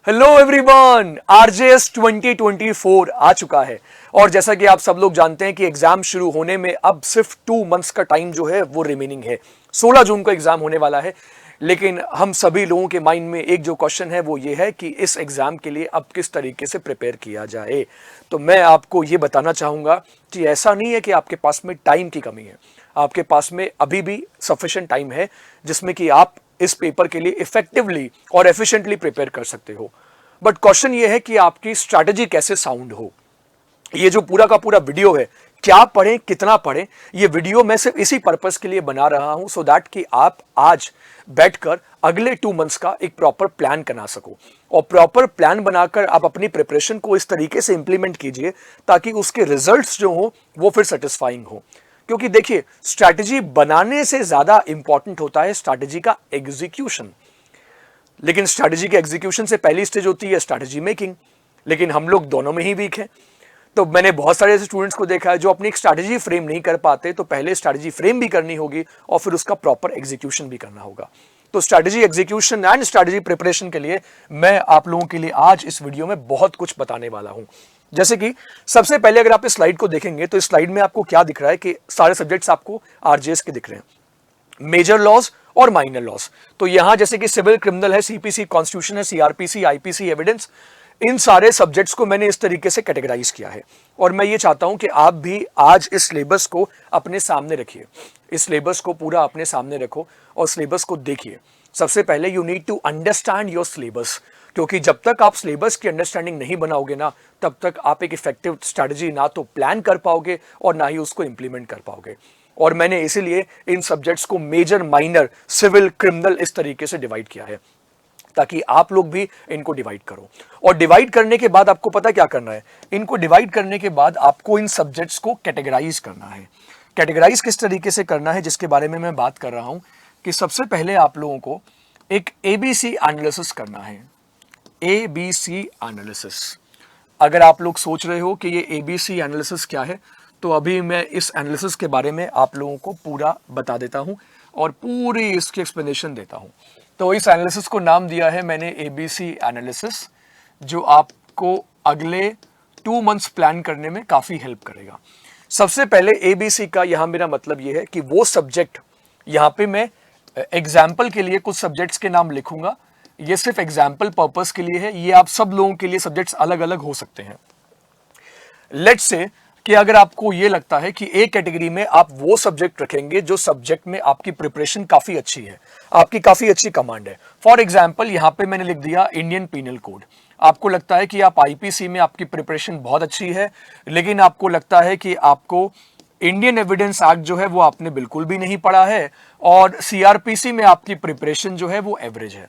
Hello everyone, RJS 2024 आ चुका है और जैसा कि आप सब लोग जानते हैं कि एग्जाम शुरू होने में अब सिर्फ 2 मंथ्स का टाइम जो है वो रिमेनिंग है। 16 जून को एग्जाम होने वाला है, लेकिन हम सभी लोगों के माइंड में एक जो क्वेश्चन है वो ये है कि इस एग्जाम के लिए अब किस तरीके से प्रिपेयर किया जाए। तो मैं आपको ये बताना चाहूंगा कि ऐसा नहीं है कि आपके पास में टाइम की कमी है, आपके पास में अभी भी सफिशिएंट टाइम है जिसमें कि आप इस पेपर के लिए इफेक्टिवली और एफिशिएंटली प्रिपेयर कर सकते हो। बट क्वेश्चन ये है कि आपकी स्ट्रैटेजी कैसे साउंड हो। ये जो पूरा का पूरा वीडियो है, क्या पढ़ें कितना पढ़ें, ये वीडियो मैं सिर्फ इसी पर्पस के लिए बना रहा हूं सो दैट कि आप आज बैठकर अगले 2 मंथ्स का एक प्रॉपर प्लान बना सको और प्रॉपर प्लान बनाकर आप अपनी प्रिपरेशन को इस तरीके से इंप्लीमेंट कीजिए ताकि उसके रिजल्ट्स जो हो वो फिर सेटिस्फाइंग हो। क्योंकि देखिए, स्ट्रैटेजी बनाने से ज्यादा इंपॉर्टेंट होता है स्ट्रैटेजी का एग्जीक्यूशन। लेकिन स्ट्रैटेजी के एग्जीक्यूशन से पहली स्टेज होती है स्ट्रैटेजी मेकिंग, लेकिन हम लोग दोनों में ही वीक हैं। तो मैंने बहुत सारे ऐसे स्टूडेंट्स को देखा है जो अपनी एक स्ट्रैटेजी फ्रेम नहीं कर पाते, तो पहले स्ट्रैटेजी फ्रेम भी करनी होगी और फिर उसका प्रॉपर एग्जीक्यूशन भी करना होगा। तो strategy execution and strategy preparation के लिए मैं आप लोगों के लिए आज इस वीडियो में बहुत कुछ बताने वाला हूं। जैसे कि सबसे पहले अगर आप इस स्लाइड को देखेंगे तो इस स्लाइड में आपको क्या दिख रहा है कि सारे सब्जेक्ट्स आपको आरजेएस के दिख रहे हैं, मेजर लॉज और माइनर लॉस। तो यहां जैसे कि सिविल, क्रिमिनल है, सीपीसी कॉन्स्टिट्यूशन है, सीआरपीसी, आईपीसी, एविडेंस, इन सारे सब्जेक्ट्स को मैंने इस तरीके से कैटेगराइज किया है। और मैं ये चाहता हूं कि आप भी आज इस सिलेबस को अपने सामने रखिए, इस सिलेबस को पूरा अपने सामने रखो और सिलेबस को देखिए। सबसे पहले you need to understand your syllabus, क्योंकि जब तक आप सिलेबस की अंडरस्टैंडिंग नहीं बनाओगे ना, तब तक आप एक इफेक्टिव स्ट्रैटेजी ना तो प्लान कर पाओगे और ना ही उसको इंप्लीमेंट कर पाओगे। और मैंने इसीलिए इन सब्जेक्ट्स को मेजर, माइनर, सिविल, क्रिमिनल इस तरीके से डिवाइड किया है ताकि आप लोग भी इनको डिवाइड करो। और डिवाइड करने के बाद आपको पता क्या करना है, इनको डिवाइड करने के बाद आपको इन सब्जेक्ट्स को कैटेगराइज करना है। कैटेगराइज किस तरीके से करना है जिसके बारे में मैं बात कर रहा हूं कि सबसे पहले आप लोगों को एक एबीसी एनालिसिस करना है। एबीसी एनालिसिस, अगर आप लोग सोच रहे हो कि ये एबीसी एनालिसिस क्या है, तो अभी मैं इस एनालिसिस के बारे में आप लोगों को पूरा बता देता हूं और पूरी इसकी एक्सप्लेनेशन देता हूं। तो इस एनालिसिस को नाम दिया है मैंने एबीसी एनालिसिस, जो आपको अगले 2 मंथ्स प्लान करने में काफी हेल्प करेगा। सबसे पहले एबीसी का यहां मेरा मतलब यह है कि वो सब्जेक्ट, यहां पे मैं एग्जाम्पल के लिए कुछ सब्जेक्ट्स के नाम लिखूंगा, ये सिर्फ एग्जाम्पल पर्पस के लिए है, ये आप सब लोगों के लिए सब्जेक्ट्स अलग अलग हो सकते हैं। लेट्स से कि अगर आपको ये लगता है कि एक कैटेगरी में आप वो सब्जेक्ट रखेंगे जो सब्जेक्ट में आपकी प्रिपरेशन काफी अच्छी है, आपकी काफी अच्छी कमांड है। फॉर एग्जांपल यहां पे मैंने लिख दिया इंडियन पीनल कोड। आपको लगता है कि आप आईपीसी में आपकी प्रिपरेशन बहुत अच्छी है, लेकिन आपको लगता है कि आपको इंडियन एविडेंस एक्ट जो है वो आपने बिल्कुल भी नहीं पढ़ा है और सीआरपीसी में आपकी प्रिपरेशन जो है वो एवरेज है।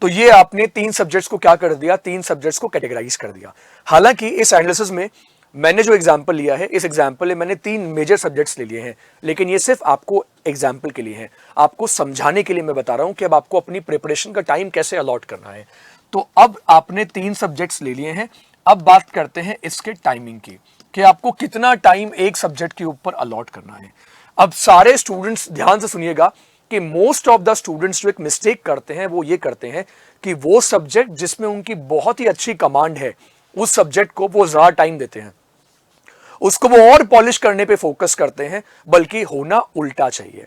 तो ये आपने 3 सब्जेक्ट्स को क्या कर दिया, 3 सब्जेक्ट्स को कैटेगराइज कर दिया। हालांकि इस एनालिसिस में मैंने जो एग्जांपल लिया है, इस एग्जांपल में मैंने 3 मेजर सब्जेक्ट्स ले लिए हैं, लेकिन ये सिर्फ आपको एग्जांपल के लिए है, आपको समझाने के लिए मैं बता रहा हूं कि अब आपको अपनी प्रिपरेशन का टाइम कैसे अलॉट करना है। तो अब आपने 3 सब्जेक्ट्स ले लिए हैं, अब बात करते हैं इसके टाइमिंग की कि आपको कितना टाइम एक सब्जेक्ट के ऊपर अलॉट करना है। अब सारे स्टूडेंट्स ध्यान से सुनिएगा कि मोस्ट ऑफ द स्टूडेंट्स जो एक मिस्टेक करते हैं वो ये करते हैं कि वो सब्जेक्ट जिसमें उनकी बहुत ही अच्छी कमांड है, उस सब्जेक्ट को वो ज्यादा टाइम देते हैं, उसको वो और पॉलिश करने पे फोकस करते हैं, बल्कि होना उल्टा चाहिए।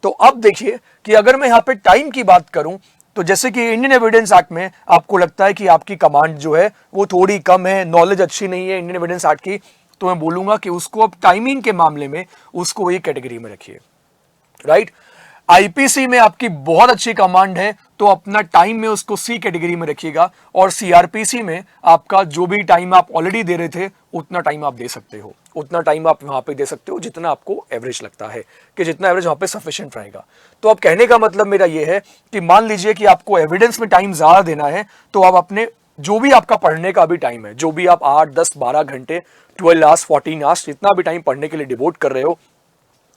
तो अब देखिए कि अगर मैं यहां पे टाइम की बात करूं, तो जैसे कि इंडियन एविडेंस एक्ट में आपको लगता है कि आपकी कमांड जो है वो थोड़ी कम है, नॉलेज अच्छी नहीं है इंडियन एविडेंस एक्ट की, तो मैं बोलूंगा कि उसको अब टाइमिंग के मामले में उसको वही कैटेगरी में रखिए, राइट। आईपीसी में आपकी बहुत अच्छी कमांड है तो अपना टाइम में उसको सी कैटेगरी में रखिएगा, और सीआरपीसी में आपका जो भी टाइम आप ऑलरेडी दे रहे थे उतना टाइम आप दे सकते हो, उतना टाइम आप वहां पे दे सकते हो जितना आपको एवरेज लगता है कि जितना एवरेज वहां पे सफिशिएंट रहेगा। तो अब कहने का मतलब मेरा यह है कि मान लीजिए कि आपको एविडेंस में टाइम ज्यादा देना है, तो आप अपने जो भी आपका पढ़ने का भी टाइम है, जो भी आप 8, 10, 12 घंटे, 12 आवर्स, 14 आवर्स, जितना भी टाइम पढ़ने के लिए डिवोट कर रहे हो,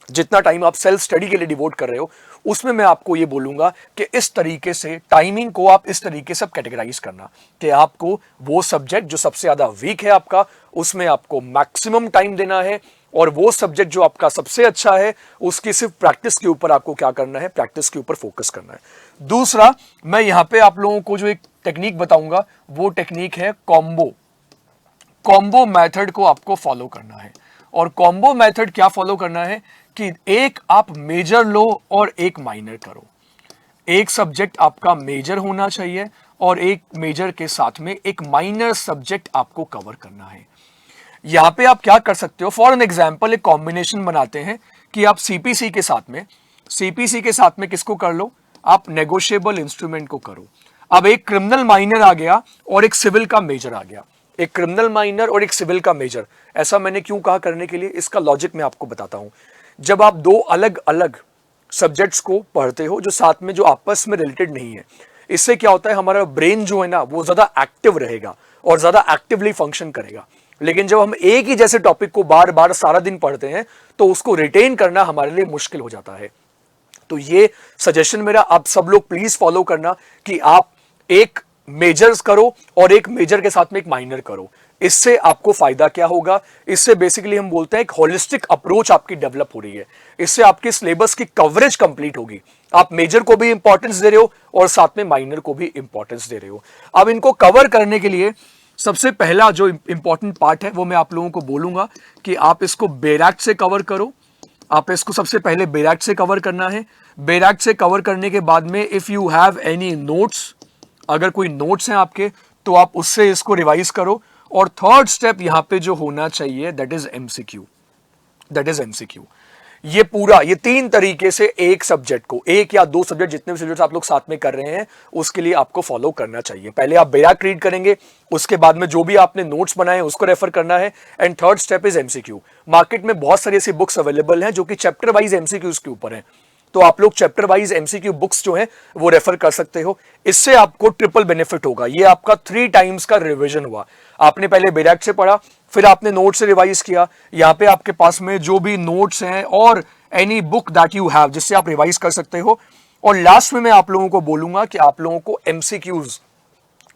जितना टाइम आप सेल्फ स्टडी के लिए डिवोट कर रहे हो, उसमें मैं आपको ये बोलूंगा कि इस तरीके से टाइमिंग को आप इस तरीके से कैटेगराइज करना कि आपको वो सब्जेक्ट जो सबसे ज्यादा वीक है आपका, उसमें आपको मैक्सिमम टाइम देना है, और वो सब्जेक्ट जो आपका सबसे अच्छा है उसकी सिर्फ प्रैक्टिस के ऊपर आपको क्या करना है, प्रैक्टिस के ऊपर फोकस करना है। दूसरा, मैं यहां पे आप लोगों को जो एक टेक्निक बताऊंगा, वो टेक्निक है कॉम्बो। कॉम्बो मेथड को आपको फॉलो करना है। और कॉम्बो मेथड क्या फॉलो करना है कि एक आप मेजर लो और एक माइनर करो। एक सब्जेक्ट आपका मेजर होना चाहिए और एक मेजर के साथ में एक माइनर सब्जेक्ट आपको कवर करना है। यहां पे आप क्या कर सकते हो, फॉर एन एग्जांपल एक कॉम्बिनेशन बनाते हैं कि आप सीपीसी के साथ में किसको कर लो, आप नेगोशिएबल इंस्ट्रूमेंट को करो। अब एक क्रिमिनल माइनर आ गया और एक सिविल का मेजर आ गया, एक क्रिमिनल माइनर और एक सिविल का मेजर। ऐसा मैंने क्यों कहा करने के लिए, इसका लॉजिक मैं आपको बताता हूं। जब आप दो अलग अलग सब्जेक्ट्स को पढ़ते हो जो साथ में, जो आपस में रिलेटेड नहीं है, इससे क्या होता है, हमारा ब्रेन जो है ना वो ज्यादा एक्टिव रहेगा और ज्यादा एक्टिवली फंक्शन करेगा। लेकिन जब हम एक ही जैसे टॉपिक को बार बार सारा दिन पढ़ते हैं तो उसको रिटेन करना हमारे लिए मुश्किल हो जाता है। तो ये सजेशन मेरा आप सब लोग प्लीज फॉलो करना कि आप एक मेजर्स करो और एक मेजर के साथ में एक माइनर करो। इससे आपको फायदा क्या होगा, इससे बेसिकली हम बोलते हैं एक होलिस्टिक अप्रोच आपकी डेवलप हो रही है। इससे आपके सिलेबस की कवरेज कंप्लीट होगी। आप मेजर को भी इंपॉर्टेंस दे रहे हो और साथ में माइनर को भी इंपॉर्टेंस दे रहे हो। अब इनको कवर करने के लिए सबसे पहला जो इंपॉर्टेंट पार्ट है वो मैं आप लोगों को बोलूंगा कि आप इसको बैराक्ट से कवर करो। आप इसको सबसे पहले बैराक्ट से कवर करना है। बैराक्ट से कवर करने के बाद में if you have any notes, अगर कोई नोट्स हैं आपके तो आप उससे इसको रिवाइज करो। और थर्ड स्टेप यहां पे जो होना चाहिए दैट इज एमसीक्यू। ये पूरा, ये तीन तरीके से एक सब्जेक्ट को, एक या दो सब्जेक्ट, जितने भी सब्जेक्ट आप लोग साथ में कर रहे हैं उसके लिए आपको फॉलो करना चाहिए। पहले आप बैराक्ट रीड करेंगे, उसके बाद में जो भी आपने नोट्स बनाए उसको रेफर करना है, and third step is MCQ. Market में बहुत सारी ऐसी बुक्स अवेलेबल हैं जो कि चैप्टर वाइज एमसीक्यूज के ऊपर हैं, तो आप लोग चैप्टर वाइज एमसीक्यू बुक्स जो हैं वो रेफर कर सकते हो। इससे आपको ट्रिपल बेनिफिट होगा। ये आपका 3 टाइम्स का रिवीजन हुआ। आपने पहले बैराक्ट से पढ़ा, फिर आपने नोट से रिवाइज किया, यहां पे आपके पास में जो भी नोट्स हैं और any book that you have जिससे आप रिवाइज कर सकते हो। और लास्ट में मैं आप लोगों को बोलूंगा कि आप लोगों को एमसीक्यूज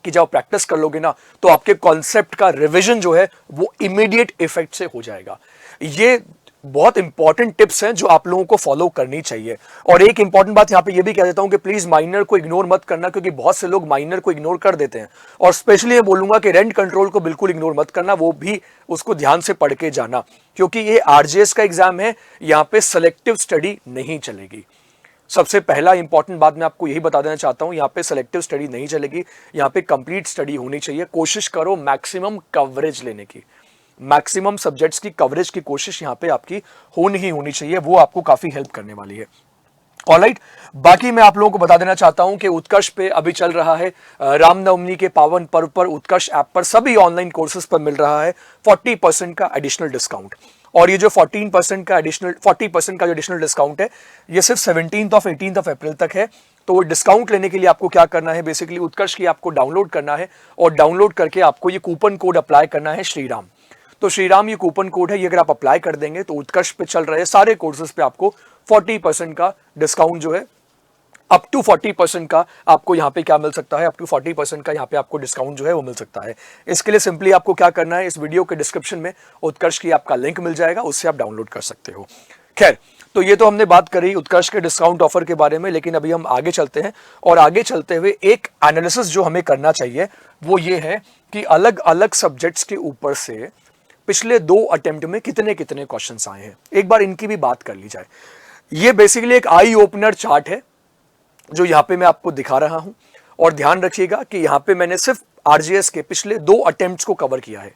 कि जब प्रैक्टिस कर लोगे ना तो आपके कॉन्सेप्ट का रिवीजन जो है वो इमीडिएट इफेक्ट से हो जाएगा। ये बहुत इंपॉर्टेंट टिप्स हैं जो आप लोगों को फॉलो करनी चाहिए। और एक इंपॉर्टेंट बात यहां पे ये भी कह देता हूं कि प्लीज माइनर को इग्नोर मत करना, क्योंकि बहुत से लोग माइनर को इग्नोर कर देते हैं। और स्पेशली ये बोलूंगा कि रेंट कंट्रोल को बिल्कुल इग्नोर मत करना, वो भी उसको ध्यान से पढ़ के जाना, क्योंकि ये आरजेएस का एग्जाम है, यहां पे सेलेक्टिव स्टडी नहीं चलेगी। सबसे पहला इंपॉर्टेंट बात मैं आपको यही बता देना चाहता हूं, यहाँ पे सेलेक्टिव स्टडी नहीं चलेगी, यहाँ पे कंप्लीट स्टडी होनी चाहिए। कोशिश करो मैक्सिमम कवरेज लेने की, मैक्सिमम सब्जेक्ट्स की कवरेज की कोशिश यहाँ पे आपकी होनी ही होनी चाहिए, वो आपको काफी हेल्प करने वाली है। ऑलराइट, बाकी मैं आप लोगों को बता देना चाहता हूं कि उत्कर्ष पे अभी चल रहा है रामनवमी के पावन पर्व पर उत्कर्ष ऐप पर सभी ऑनलाइन कोर्सेज पर मिल रहा है 40% का एडिशनल डिस्काउंट। और ये जो 40% का जो एडिशनल डिस्काउंट है ये सिर्फ 17 और 18 अप्रैल तक है। तो डिस्काउंट लेने के लिए आपको क्या करना है, बेसिकली उत्कर्ष की आपको डाउनलोड करना है और डाउनलोड करके आपको ये कूपन कोड अप्लाई करना है श्रीराम। तो श्रीराम ये कूपन कोड है, ये अगर आप अप्लाई कर देंगे तो उत्कर्ष पे चल रहे सारे कोर्सेज पे आपको 40% का डिस्काउंट जो है, अप टू 40% का आपको यहाँ पे क्या मिल सकता है, अप टू 40% का यहाँ पे आपको डिस्काउंट जो है वो मिल सकता है। इसके लिए सिंपली आपको क्या करना है, इस वीडियो के डिस्क्रिप्शन में उत्कर्ष की आपका लिंक मिल जाएगा, उससे आप डाउनलोड कर सकते हो। खैर, तो ये तो हमने बात करी उत्कर्ष के डिस्काउंट ऑफर के बारे में, लेकिन अभी हम आगे चलते हैं। और आगे चलते हुए एक एनालिसिस जो हमें करना चाहिए वो ये है कि अलग अलग सब्जेक्ट्स के ऊपर से पिछले 2 अटेम्प्ट में कितने कितने क्वेश्चंस आए हैं, एक बार इनकी भी बात कर ली जाए। ये बेसिकली एक आई ओपनर चार्ट है जो यहां पे मैं आपको दिखा रहा हूं, और ध्यान रखिएगा कि यहां पे मैंने सिर्फ आरजीएस के पिछले 2 अटेम्प्ट्स को कवर किया है,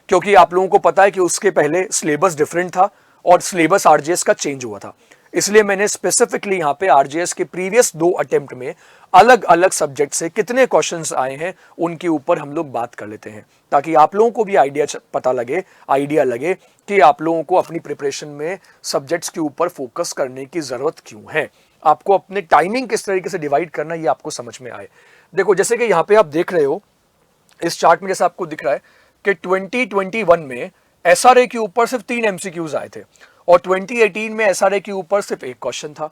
क्योंकि आप लोगों को पता है कि उसके पहले सिलेबस डिफरेंट था और सिलेबस आरजीएस का चेंज हुआ था। इसलिए मैंने स्पेसिफिकली यहां पे आरजीएस के प्रीवियस 2 अटेम्प्ट में अलग अलग सब्जेक्ट से कितने क्वेश्चंस आए हैं उनके ऊपर हम लोग बात कर लेते हैं, ताकि आप लोगों को भी आइडिया लगे कि आप लोगों को अपनी प्रिपरेशन में सब्जेक्ट्स के ऊपर फोकस करने की जरूरत क्यों है, आपको अपने टाइमिंग किस तरीके से डिवाइड करना ये आपको समझ में आए। देखो, जैसे कि यहाँ पे आप देख रहे हो इस चार्ट में, जैसा आपको दिख रहा है कि 2021 में एसआरए के ऊपर सिर्फ 3 एमसीक्यूज आए थे और 2018 में एसआरए के ऊपर सिर्फ 1 क्वेश्चन था।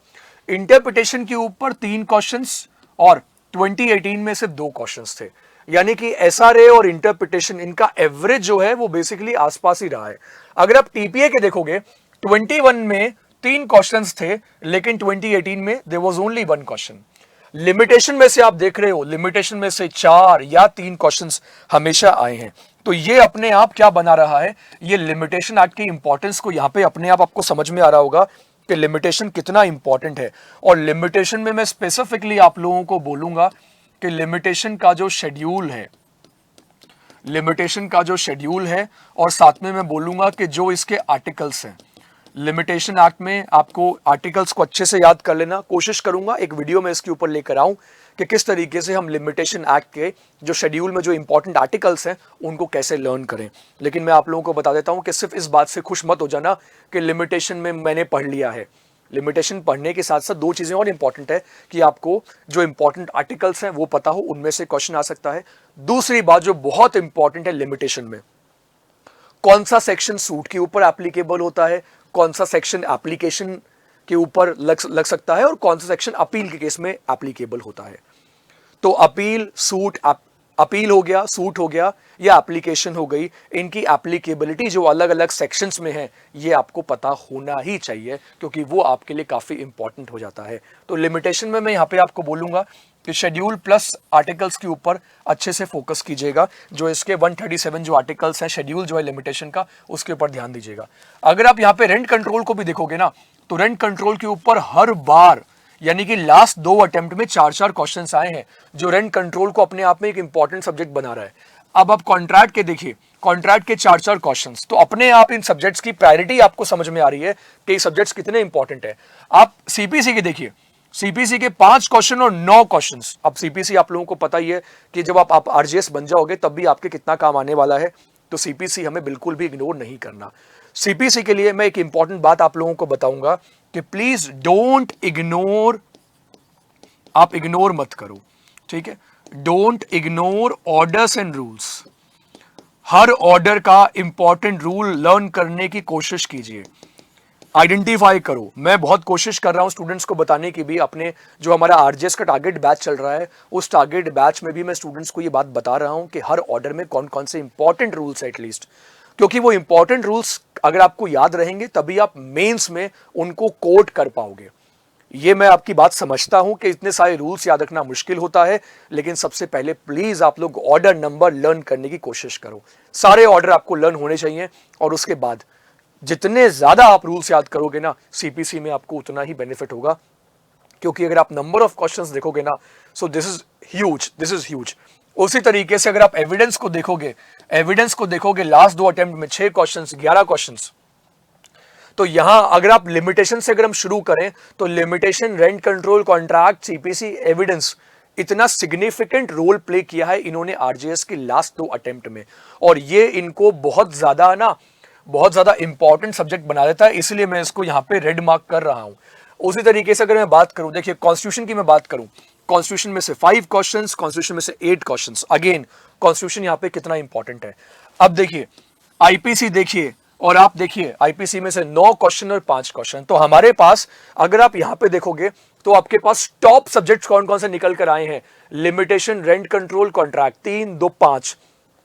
इंटरप्रिटेशन के ऊपर 3 क्वेश्चंस और 2018 में सिर्फ 2 क्वेश्चंस थे। यानी कि एसआरए और इंटरप्रिटेशन इनका एवरेज जो है वो बेसिकली आसपास ही रहा है। अगर आप टीपीए के देखोगे 21 में 3 क्वेश्चंस थे, लेकिन 2018 में there was only 1 question. Limitation में से आप देख रहे हो, लिमिटेशन में से 4 या 3 क्वेश्चंस हमेशा आए हैं। तो ये अपने आप क्या बना रहा है, ये लिमिटेशन एक्ट की इंपॉर्टेंस को यहां पे अपने आप आपको समझ में आ रहा होगा कि लिमिटेशन कितना इंपॉर्टेंट है। और लिमिटेशन में मैं स्पेसिफिकली आप लोगों को बोलूंगा कि लिमिटेशन का जो शेड्यूल है, लिमिटेशन का जो शेड्यूल है, और साथ में मैं बोलूंगा कि जो इसके आर्टिकल्स हैं, लिमिटेशन एक्ट में आपको आर्टिकल्स को अच्छे से याद कर लेना। कोशिश करूंगा एक वीडियो में इसके ऊपर लेकर आऊं कि किस तरीके से हम लिमिटेशन एक्ट के जो शेड्यूल में जो इंपॉर्टेंट आर्टिकल्स हैं उनको कैसे लर्न करें। लेकिन मैं आप लोगों को बता देता हूं कि सिर्फ इस बात से खुश मत हो जाना कि लिमिटेशन में मैंने पढ़ लिया है। लिमिटेशन पढ़ने के साथ साथ 2 चीजें और इंपॉर्टेंट है कि आपको जो इंपॉर्टेंट आर्टिकल्स हैं वो पता हो, उनमें से क्वेश्चन आ सकता है। दूसरी बात जो बहुत इंपॉर्टेंट है लिमिटेशन में, कौन सा सेक्शन सूट के ऊपर एप्लीकेबल होता है, कौन सा सेक्शन एप्लीकेशन के ऊपर लग सकता है, और कौन सा सेक्शन अपील के केस में एप्लीकेबल होता है। तो अपील, सूट, अपील हो गया, सूट हो गया, या एप्लीकेशन हो गई, इनकी एप्लीकेबिलिटी जो अलग अलग सेक्शंस में है ये आपको पता होना ही चाहिए, क्योंकि वो आपके लिए काफी इंपॉर्टेंट हो जाता है। तो लिमिटेशन में मैं यहां पे आपको बोलूंगा कि शेड्यूल प्लस आर्टिकल्स के ऊपर अच्छे से फोकस कीजिएगा। जो इसके 137 जो आर्टिकल्स हैं, शेड्यूल जो है लिमिटेशन का, उसके ऊपर ध्यान दीजिएगा। अगर आप यहाँ पे रेंट कंट्रोल को भी देखोगे ना, तो रेंट कंट्रोल के ऊपर हर बार, यानी कि लास्ट 2 अटेम्प्ट में 4-4 क्वेश्चंस आए हैं, जो रेंट कंट्रोल को अपने आप में एक इंपॉर्टेंट सब्जेक्ट बना रहा है। अब आप कॉन्ट्रैक्ट के देखिए, कॉन्ट्रैक्ट के 4-4 क्वेश्चंस, तो अपने आप इन सब्जेक्ट्स की प्रायोरिटी आपको समझ में आ रही है कि ये सब्जेक्ट्स कितने इंपॉर्टेंट है। आप सीपीसी के देखिए, सीपीसी के 5 क्वेश्चन और 9 क्वेश्चंस। अब सीपीसी आप लोगों को पता ही है कि जब आप आरजीएस बन जाओगे तब भी आपके कितना काम आने वाला है, तो सीपीसी हमें बिल्कुल भी इग्नोर नहीं करना। सीपीसी के लिए मैं एक इंपॉर्टेंट बात आप लोगों को बताऊंगा कि प्लीज डोंट इग्नोर, आप इग्नोर मत करो, ठीक है। Don't ignore orders and rules. Her order का इंपॉर्टेंट रूल लर्न करने की कोशिश कीजिए, आइडेंटिफाई करो। मैं बहुत कोशिश कर रहा हूं स्टूडेंट्स को बताने की भी, अपने जो हमारा आरजीएस का टारगेट बैच चल रहा है उस टारगेट बैच में भी मैं स्टूडेंट्स को ये बात बता रहा हूं कि हर ऑर्डर में कौन कौन से इंपॉर्टेंट रूल्स है एटलीस्ट, क्योंकि वो इंपॉर्टेंट रूल्स अगर आपको याद रहेंगे तभी आप मेंस में उनको कोट कर पाओगे। ये मैं आपकी बात समझता हूं कि इतने सारे रूल्स याद रखना मुश्किल होता है, लेकिन सबसे पहले प्लीज आप लोग ऑर्डर नंबर लर्न करने की कोशिश करो। सारे ऑर्डर आपको लर्न होने चाहिए, और उसके बाद जितने ज्यादा आप रूल्स याद करोगे ना सीपीसी में आपको उतना ही बेनिफिट होगा। क्योंकि अगर आप नंबर ऑफ क्वेश्चंस देखोगे ना, so this is huge, this is huge. उसी तरीके से अगर आप एविडेंस को देखोगे, एविडेंस को देखोगे, लास्ट 2 अटेम्प्ट में 6 क्वेश्चंस, 11 क्वेश्चंस। तो यहां अगर आप लिमिटेशन से अगर हम शुरू करें तो limitation, rent control, contract, CPC, evidence, इतना सिग्निफिकेंट रोल प्ले किया है इन्होंने आरजीएस के लास्ट 2 अटेम्प्ट में, और ये इनको बहुत ज्यादा इंपॉर्टेंट सब्जेक्ट बना देता है, इसलिए मैं इसको यहां पे रेड मार्क कर रहा हूं। उसी तरीके से अगर मैं बात करूं, देखिए कॉन्स्टिट्यूशन की मैं बात करूं, कॉन्स्टिट्यूशन में से 5 क्वेश्चंस, कॉन्स्टिट्यूशन में से 8 क्वेश्चंस। अगेन कॉन्स्टिट्यूशन यहां पे कितना इंपॉर्टेंट है। अब देखिए आईपीसी देखिए, और आप देखिए आईपीसी में से 9 क्वेश्चन और 5 क्वेश्चन। तो हमारे पास अगर आप यहां पे देखोगे तो आपके पास टॉप सब्जेक्ट्स कौन कौन से निकल कर आए हैं, लिमिटेशन, रेंट कंट्रोल, कॉन्ट्रैक्ट, 3, 2, 5,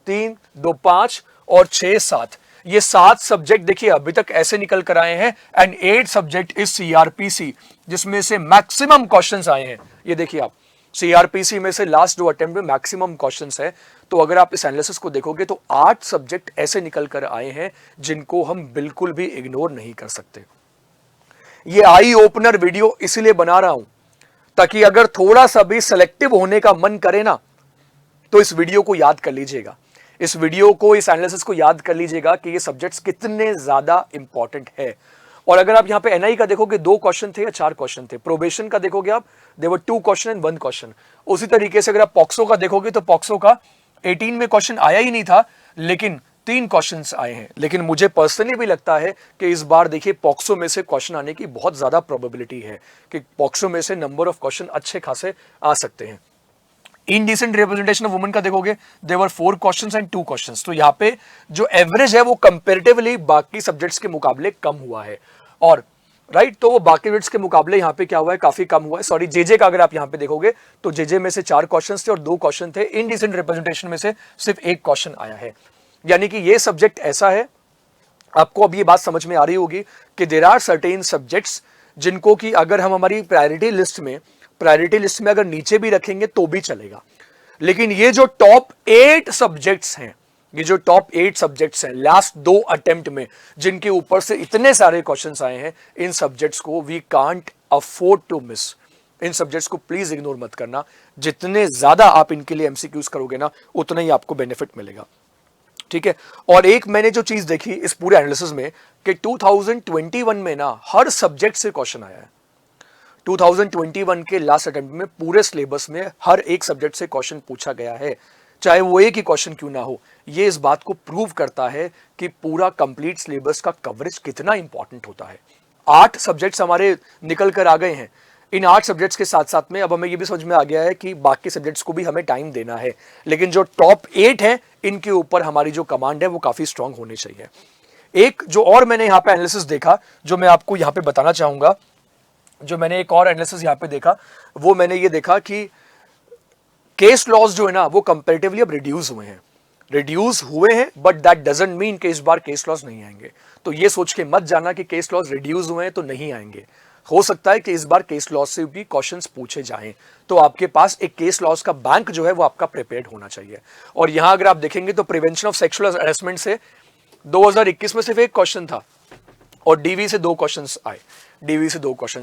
3, 2, 5 और 6, 7, ये 7 सब्जेक्ट देखिए अभी तक ऐसे निकल कर आए हैं। एंड 8 सब्जेक्ट इज सीआरपीसी, जिसमें से मैक्सिमम क्वेश्चंस आए हैं। ये देखिए आप, सीआरपीसी में से लास्ट 2 अटेम्प्ट में मैक्सिमम क्वेश्चंस है। तो अगर आप इस एनालिसिस को देखोगे तो 8 सब्जेक्ट ऐसे निकल कर आए हैं जिनको हम बिल्कुल भी इग्नोर नहीं कर सकते। ये आई ओपनर वीडियो इसलिए बना रहा हूं ताकि अगर थोड़ा सा भी सिलेक्टिव होने का मन करे ना, तो इस वीडियो को याद कर लीजिएगा, इस वीडियो को, इस एनालिसिस को याद कर लीजिएगा कि ये सब्जेक्ट्स कितने ज्यादा इंपॉर्टेंट है। और अगर आप यहां पे एनआई का देखोगे 2 क्वेश्चन थे या 4 क्वेश्चन थे, प्रोबेशन का देखोगे आप, देवर 2 क्वेश्चन एंड 1 क्वेश्चन। उसी तरीके से अगर आप पॉक्सो का देखोगे तो पॉक्सो का 18 में क्वेश्चन आया ही नहीं था, लेकिन 3 क्वेश्चंस आए हैं। लेकिन मुझे पर्सनली भी लगता है कि इस बार देखिए पॉक्सो में से क्वेश्चन आने की बहुत ज्यादा प्रोबेबिलिटी है कि पॉक्सो में से नंबर ऑफ क्वेश्चन अच्छे खासे आ सकते हैं। इनडिसेंट रिप्रेजेंटेशन ऑफ वुमेन का देखोगे, देवर 4 क्वेश्चंस एंड 2 क्वेश्चंस। तो यहाँ पे जो एवरेज है वो कंपेरेटिवली बाकी सब्जेक्ट्स के मुकाबले कम हुआ है, और राइट, तो वो बाकी सब्जेक्ट्स के मुकाबले यहाँ पे क्या हुआ है, काफी कम हुआ है। सॉरी, जेजे का अगर आप यहाँ पे देखोगे तो जेजे में से 4 क्वेश्चंस थे और 2 क्वेश्चन थे। इनडिसेंट रिप्रेजेंटेशन में से सिर्फ 1 क्वेश्चन आया है। यानी कि ये सब्जेक्ट ऐसा है, आपको अब ये बात समझ में आ रही होगी कि देयर आर सर्टेन सब्जेक्ट्स जिनको कि अगर हम हमारी प्रायोरिटी लिस्ट में प्रायोरिटी लिस्ट में अगर नीचे भी रखेंगे तो भी चलेगा। लेकिन ये जो टॉप 8 सब्जेक्ट्स हैं, ये जो टॉप 8 सब्जेक्ट्स हैं लास्ट 2 अटेम्प्ट में, जिनके ऊपर से इतने सारे क्वेश्चंस आए हैं, इन सब्जेक्ट्स को we can't afford to miss. इन सब्जेक्ट्स को प्लीज इग्नोर मत करना। जितने ज्यादा आप इनके लिए एमसीक्यूज करोगे ना, उतना ही आपको बेनिफिट मिलेगा, ठीक है। और एक मैंने जो चीज देखी इस पूरे एनालिसिस में कि 2021 में ना हर सब्जेक्ट से क्वेश्चन आया है। 2021 के लास्ट अटेम्प्ट में पूरे सिलेबस में हर एक सब्जेक्ट से क्वेश्चन पूछा गया है, चाहे वो एक ही क्वेश्चन क्यों ना हो। ये इस बात को प्रूव करता है कि पूरा कंप्लीट सिलेबस का कवरेज कितना इंपॉर्टेंट होता है। 8 सब्जेक्ट्स हमारे निकल कर आ गए हैं। इन 8 सब्जेक्ट्स के साथ साथ में अब हमें ये भी समझ में आ गया है कि बाकी सब्जेक्ट्स को भी हमें टाइम देना है, लेकिन जो टॉप 8 है इनके ऊपर हमारी जो कमांड है वो काफी स्ट्रांग होनी चाहिए। एक जो और मैंने यहाँ पे एनालिसिस देखा, जो मैं आपको यहाँ पे बताना चाहूंगा, जो मैंने एक और एनालिसिस यहाँ पे देखा, वो मैंने ये देखा कि केस लॉस जो है ना वो कंपैरेटिवली अब रिड्यूस हुए हैं, बट दैट डजंट मीन कि इस बार केस लॉस नहीं आएंगे। तो ये सोच के मत जाना कि केस लॉस रिड्यूस हुए हैं तो नहीं आएंगे। हो सकता है कि इस बार केस लॉस से भी क्वेश्चंस पूछे जाएं, तो आपके पास एक केस लॉस का बैंक जो है वो आपका प्रिपेयर्ड होना चाहिए। और यहां अगर आप देखेंगे तो प्रिवेंशन ऑफ सेक्सुअल हरासमेंट से 2021 में सिर्फ एक क्वेश्चन था और डीवी से 2 क्वेश्चंस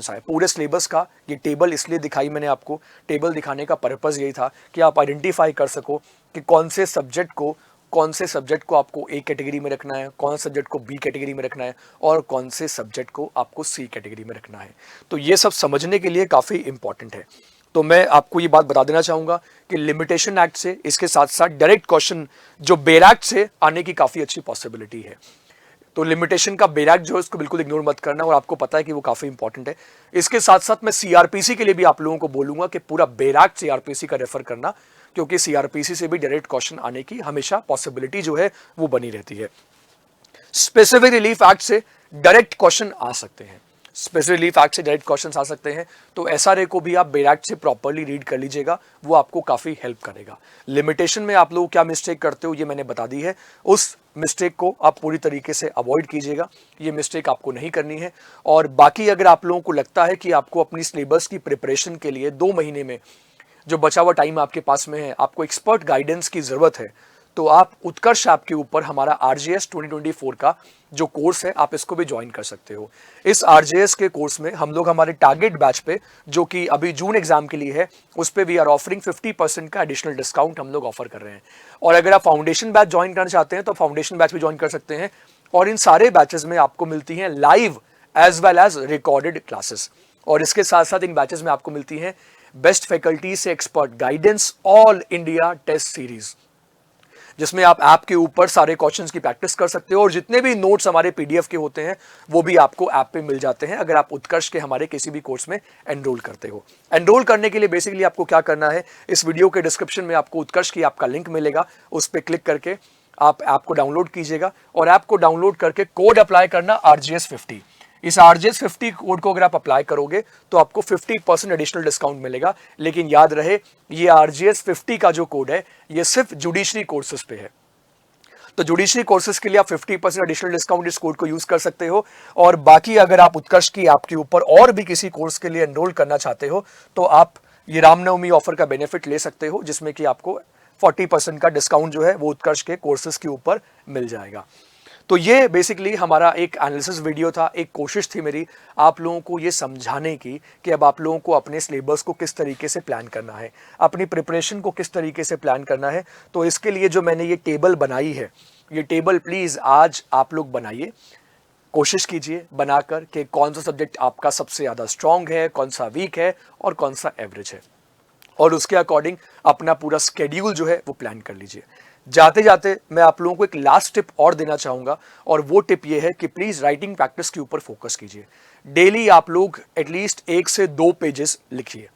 आए। पूरे सिलेबस का ये टेबल इसलिए दिखाई मैंने आपको, टेबल दिखाने का पर्पस यही था कि आप आइडेंटिफाई कर सको कि कौन से सब्जेक्ट को आपको ए कैटेगरी में रखना है, कौन से सब्जेक्ट को बी कैटेगरी में रखना है और कौन से सब्जेक्ट को आपको सी कैटेगरी में रखना है। तो ये सब समझने के लिए काफी इंपॉर्टेंट है। तो मैं आपको ये बात बता देना चाहूंगा कि लिमिटेशन एक्ट से, इसके साथ साथ डायरेक्ट क्वेश्चन जो बेर एक्ट से आने की काफी अच्छी पॉसिबिलिटी है। तो लिमिटेशन का बेर एक्ट जो है उसको बिल्कुल इग्नोर मत करना, और आपको पता है कि वो काफी इंपॉर्टेंट है। इसके साथ साथ मैं सीआरपीसी के लिए भी आप लोगों को बोलूंगा कि पूरा बेर एक्ट सीआरपीसी का रेफर करना, क्योंकि सीआरपीसी से भी डायरेक्ट क्वेश्चन आने की हमेशा पॉसिबिलिटी जो है वो बनी रहती है। स्पेसिफिक रिलीफ एक्ट से डायरेक्ट क्वेश्चन आ सकते हैं, तो एसआरए को भी आप बेर एक्ट से प्रॉपर्ली रीड कर लीजिएगा, वो आपको काफी हेल्प करेगा। लिमिटेशन में आप लोग क्या मिस्टेक करते हो ये मैंने बता दी है, उस मिस्टेक को आप पूरी तरीके से अवॉइड कीजिएगा, ये मिस्टेक आपको नहीं करनी है। और बाकी अगर आप लोगों को लगता है कि आपको अपनी सिलेबस की प्रिपरेशन के लिए 2 महीने में जो बचा हुआ टाइम आपके पास में है, आपको एक्सपर्ट गाइडेंस की जरूरत है, तो आप उत्कर्ष ऐप के ऊपर हमारा आरजेएस 2024 का जो कोर्स है आप इसको भी ज्वाइन कर सकते हो। इस आरजेएस के कोर्स में हम लोग हमारे टारगेट बैच पे, जो कि अभी जून एग्जाम के लिए है, उस पे वी आर ऑफरिंग 50% का एडिशनल डिस्काउंट हम लोग ऑफर कर रहे हैं। और अगर आप फाउंडेशन बैच ज्वाइन करना चाहते हैं तो फाउंडेशन बैच भी ज्वाइन कर सकते हैं। और इन सारे बैचेस में आपको मिलती हैं live as well as recorded classes, और इसके साथ साथ इन बैचेस में आपको मिलती हैं बेस्ट फैकल्टी से expert guidance all India test series, जिसमें आप ऐप के ऊपर सारे क्वेश्चंस की प्रैक्टिस कर सकते हो, और जितने भी नोट्स हमारे पीडीएफ के होते हैं वो भी आपको ऐप पे मिल जाते हैं अगर आप उत्कर्ष के हमारे किसी भी कोर्स में एनरोल करते हो। एनरोल करने के लिए बेसिकली आपको क्या करना है, इस वीडियो के डिस्क्रिप्शन में आपको उत्कर्ष की आपका लिंक मिलेगा, उस पर क्लिक करके आप ऐप को डाउनलोड कीजिएगा, और ऐप को डाउनलोड करके कोड अप्लाई करना RGS50। इस RGS50 कोड को अगर आप अप्लाई करोगे तो आपको 50% एडिशनल डिस्काउंट मिलेगा। लेकिन याद रहे, ये RGS50 का जो कोड है ये सिर्फ जुडिशरी कोर्सेज पे है, तो जुडिशरी कोर्सेज के लिए आप 50% एडिशनल डिस्काउंट इस कोड को यूज कर सकते हो। और बाकी अगर आप उत्कर्ष की ऐप के ऊपर और भी किसी कोर्स के लिए एनरोल करना चाहते हो तो आप ये रामनवमी ऑफर का बेनिफिट ले सकते हो, जिसमें कि आपको 40% का डिस्काउंट जो है वो उत्कर्ष के कोर्सेज के ऊपर मिल जाएगा। तो ये बेसिकली हमारा एक एनालिसिस वीडियो था, एक कोशिश थी मेरी आप लोगों को ये समझाने की कि अब आप लोगों को अपने सिलेबस को किस तरीके से प्लान करना है, अपनी प्रिपरेशन को किस तरीके से प्लान करना है। तो इसके लिए जो मैंने ये टेबल बनाई है, ये टेबल प्लीज़ आज आप लोग बनाइए, कोशिश कीजिए बनाकर कि कौन सा सब्जेक्ट आपका सबसे ज़्यादा स्ट्रॉन्ग है, कौन सा वीक है और कौन सा एवरेज है, और उसके अकॉर्डिंग अपना पूरा स्केड्यूल जो है वो प्लान कर लीजिए। जाते जाते मैं आप लोगों को एक लास्ट टिप और देना चाहूंगा, और वो टिप ये है कि प्लीज राइटिंग प्रैक्टिस के ऊपर फोकस कीजिए। डेली आप लोग एटलीस्ट 1 से 2 पेजेस लिखिए।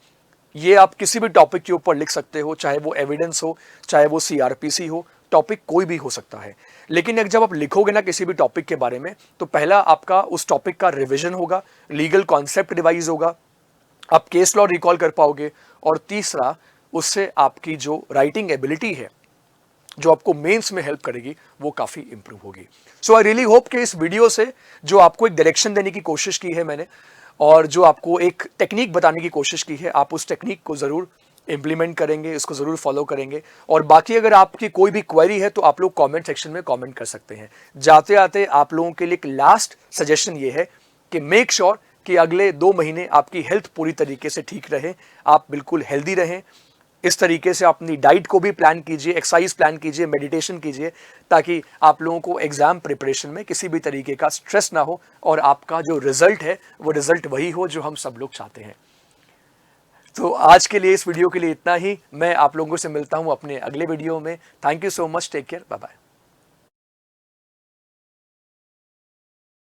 ये आप किसी भी टॉपिक के ऊपर लिख सकते हो, चाहे वो एविडेंस हो, चाहे वो सीआरपीसी हो, टॉपिक कोई भी हो सकता है। लेकिन जब आप लिखोगे ना किसी भी टॉपिक के बारे में, तो पहला आपका उस टॉपिक का रिविजन होगा, लीगल कॉन्सेप्ट रिवाइज होगा, आप केस लॉ रिकॉल कर पाओगे, और तीसरा उससे आपकी जो राइटिंग एबिलिटी है जो आपको मेंस में हेल्प करेगी वो काफ़ी इंप्रूव होगी। सो आई रियली होप कि इस वीडियो से जो आपको एक डायरेक्शन देने की कोशिश की है मैंने, और जो आपको एक टेक्निक बताने की कोशिश की है, आप उस टेक्निक को ज़रूर इम्प्लीमेंट करेंगे, इसको ज़रूर फॉलो करेंगे। और बाकी अगर आपकी कोई भी क्वेरी है तो आप लोग कमेंट सेक्शन में कमेंट कर सकते हैं। जाते आते आप लोगों के लिए एक लास्ट सजेशन ये है कि मेक श्योर कि अगले 2 महीने आपकी हेल्थ पूरी तरीके से ठीक रहे, आप बिल्कुल हेल्दी रहें। इस तरीके से अपनी डाइट को भी प्लान कीजिए, एक्सरसाइज प्लान कीजिए, मेडिटेशन कीजिए, ताकि आप लोगों को एग्जाम प्रिपरेशन में किसी भी तरीके का स्ट्रेस ना हो और आपका जो रिजल्ट है वो रिजल्ट वही हो जो हम सब लोग चाहते हैं। तो आज के लिए, इस वीडियो के लिए इतना ही। मैं आप लोगों से मिलता हूं अपने अगले वीडियो में। Thank you so much, take care, bye bye.